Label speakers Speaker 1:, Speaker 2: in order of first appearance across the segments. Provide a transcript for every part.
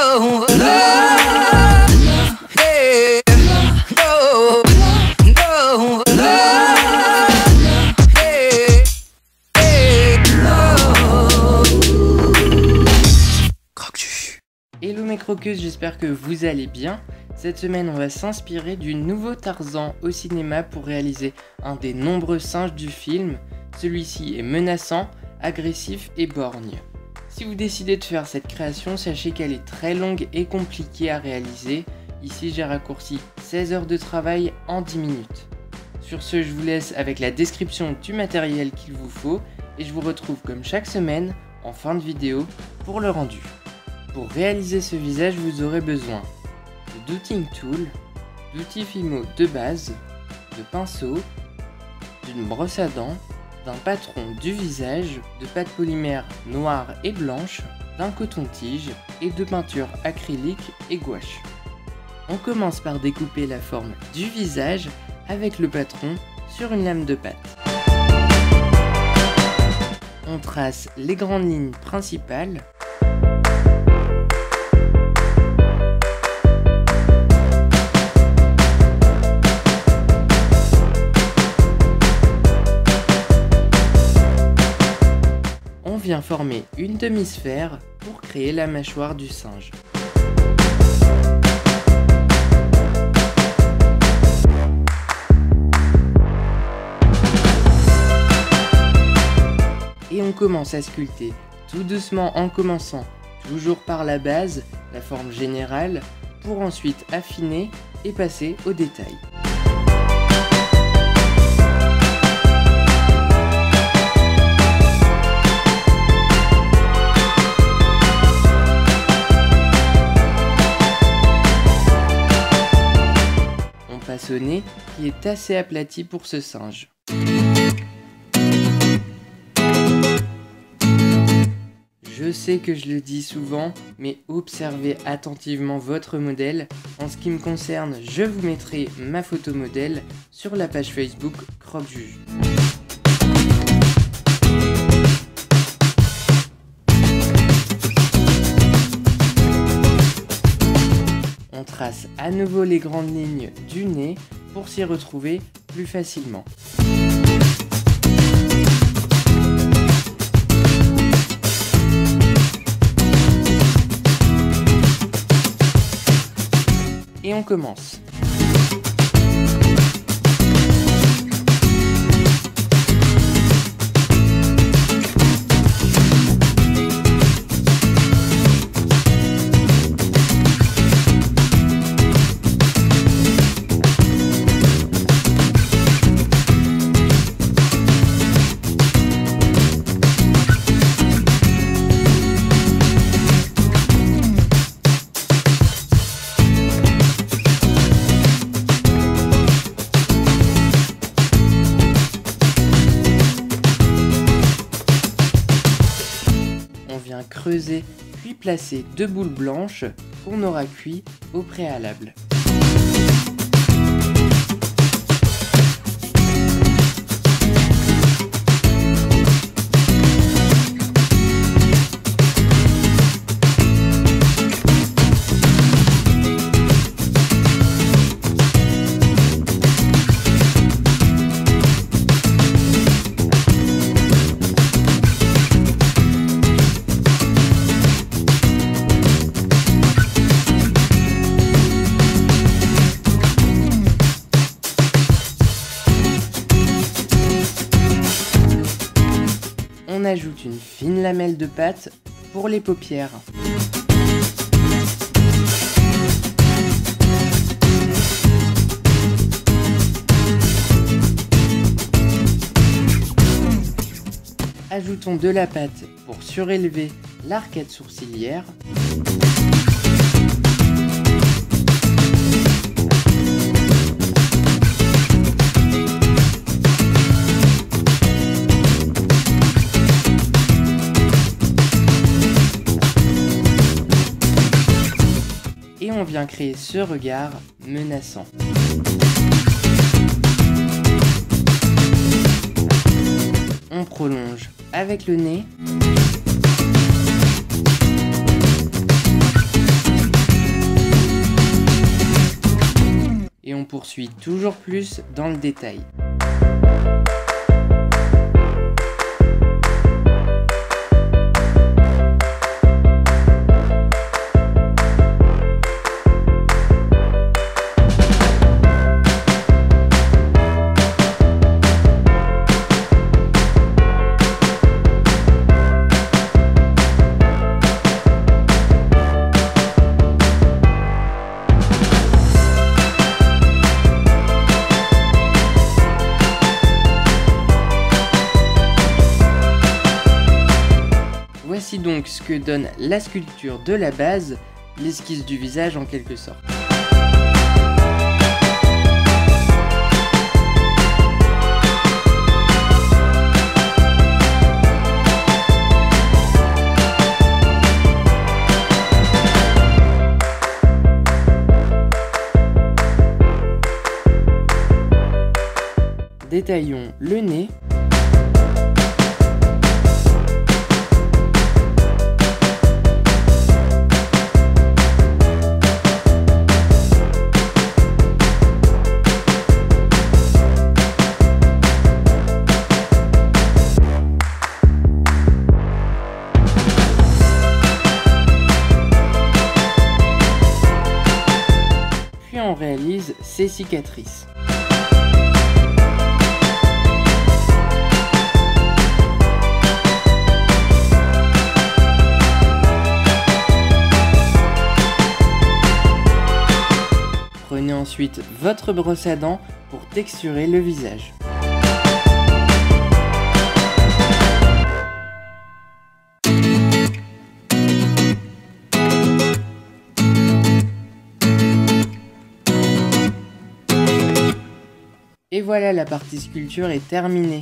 Speaker 1: no, no, hey, no, no, no, hey, hey, no. Croque-tu.
Speaker 2: Hello mes croqueuses, j'espère que vous allez bien. Cette semaine, on va s'inspirer du nouveau Tarzan au cinéma pour réaliser un des nombreux singes du film. Celui-ci est menaçant, agressif et borgne. Si vous décidez de faire cette création, sachez qu'elle est très longue et compliquée à réaliser. Ici, j'ai raccourci 16 heures de travail en 10 minutes. Sur ce, je vous laisse avec la description du matériel qu'il vous faut et je vous retrouve comme chaque semaine en fin de vidéo pour le rendu. Pour réaliser ce visage, vous aurez besoin de Dotting Tool, d'outils Fimo de base, de pinceaux, d'une brosse à dents, d'un patron du visage, de pâte polymère noire et blanche, d'un coton-tige et de peinture acrylique et gouache. On commence par découper la forme du visage avec le patron sur une lame de pâte. On trace les grandes lignes principales. On vient former une demi-sphère pour créer la mâchoire du singe. Et on commence à sculpter tout doucement en commençant toujours par la base, la forme générale, pour ensuite affiner et passer aux détails. Au nez qui est assez aplati pour ce singe. Je sais que je le dis souvent, mais observez attentivement votre modèle. En ce qui me concerne, je vous mettrai ma photo modèle sur la page Facebook Croque-Juge. On trace à nouveau les grandes lignes du nez pour s'y retrouver plus facilement. Et on commence. Creuser puis placer deux boules blanches qu'on aura cuit au préalable. On ajoute une fine lamelle de pâte pour les paupières. Ajoutons de la pâte pour surélever l'arcade sourcilière. Et on vient créer ce regard menaçant. On prolonge avec le nez. on poursuit toujours plus dans le détail. Voici donc ce que donne la sculpture de la base, l'esquisse du visage en quelque sorte. Détaillons le nez. Puis on réalise ses cicatrices. Prenez ensuite votre brosse à dents pour texturer le visage. Et voilà, la partie sculpture est terminée.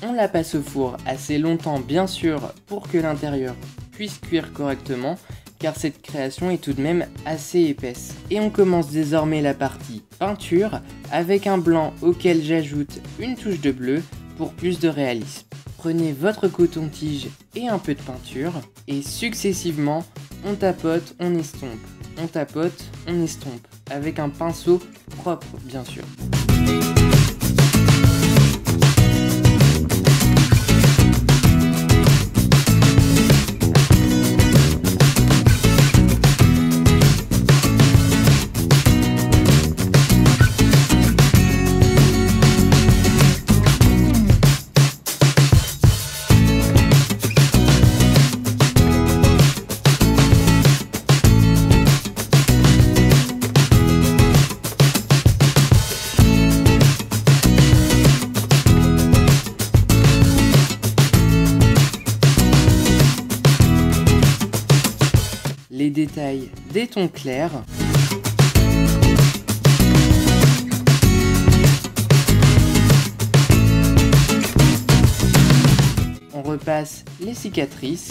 Speaker 2: On la passe au four assez longtemps bien sûr pour que l'intérieur puisse cuire correctement, car cette création est tout de même assez épaisse. Et on commence désormais la partie peinture avec un blanc auquel j'ajoute une touche de bleu pour plus de réalisme. Prenez votre coton-tige et un peu de peinture et successivement on tapote, on estompe, on tapote, on estompe, avec un pinceau propre bien sûr. Les détails des tons clairs. On repasse les cicatrices.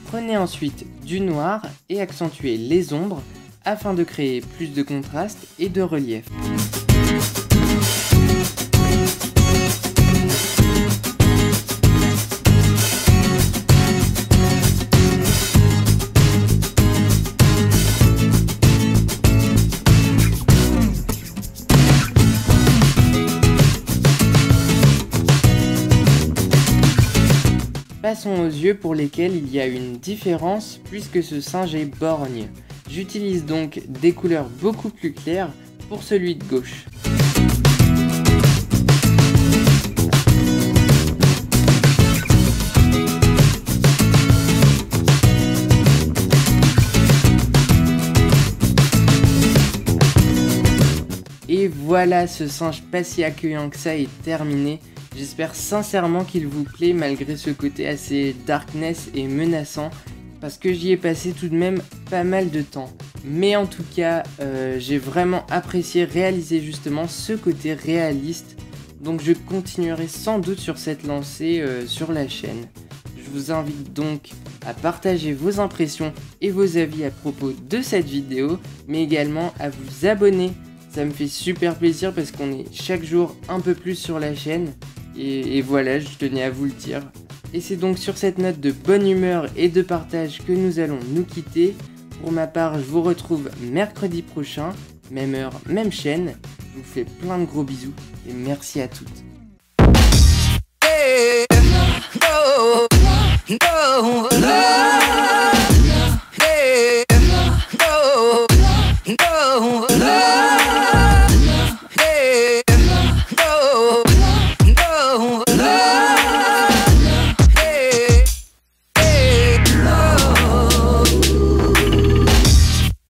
Speaker 2: Prenez ensuite du noir et accentuez les ombres afin de créer plus de contraste et de relief. Passons aux yeux pour lesquels il y a une différence puisque ce singe est borgne. J'utilise donc des couleurs beaucoup plus claires pour celui de gauche. Et voilà, ce singe pas si accueillant que ça est terminé. J'espère sincèrement qu'il vous plaît malgré ce côté assez darkness et menaçant, parce que j'y ai passé tout de même pas mal de temps. Mais en tout cas, j'ai vraiment apprécié réaliser justement ce côté réaliste donc je continuerai sans doute sur cette lancée sur la chaîne. Je vous invite donc à partager vos impressions et vos avis à propos de cette vidéo, mais également à vous abonner. Ça me fait super plaisir parce qu'on est chaque jour un peu plus sur la chaîne. Et voilà, je tenais à vous le dire. Et c'est donc sur cette note de bonne humeur et de partage que nous allons nous quitter. Pour ma part, je vous retrouve mercredi prochain, même heure, même chaîne. Je vous fais plein de gros bisous et merci à toutes.
Speaker 1: Hey, no, no.